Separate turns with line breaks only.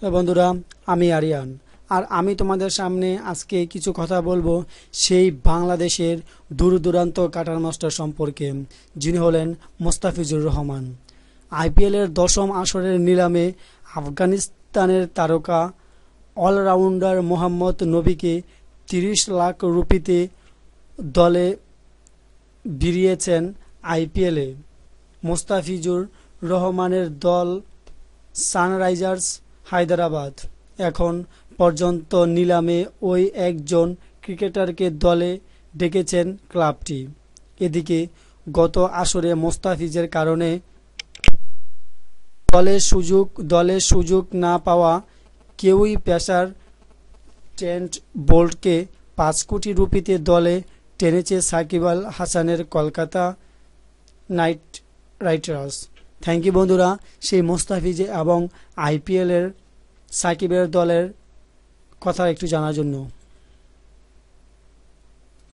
Hello বন্ধুরা, আমি আরিয়ান। আর আমি তোমাদের সামনে আজকে কিছু কথা বলবো সেই বাংলাদেশের দূর দূরান্ত কাটার মাস্টার সম্পর্কে, যিনি হলেন মোস্তাফিজুর রহমান। আইপিএলের দশম আসরের নিলামে আফগানিস্তানের তারকা অলরাউন্ডার মোহাম্মদ নবীকে ৩০ লাখ রুপিতে দলে ভিড়িয়েছেন আইপিএলে। মোস্তাফিজুর রহমানের দল সানরাইজার্স হায়দ্রাবাদ। এখন পর্যন্ত নিলামে ওই একজন ক্রিকেটারকে দলে ডেকেছেন ক্লাবটি। এদিকে গত আসরে মোস্তাফিজের কারণে দলে সুযোগ না পাওয়া কেউই পেসার ট্রেন্ট বোল্টকে ৫ কোটি রুপিতে দলে টেনেছে সাকিব আল হাসানের Kolkata Knight Riders. Thank you বন্ধুরা, সেই মোস্তাফিজ এবং আইপিএলের সাকিবের দলের কথা একটু জানার জন্য।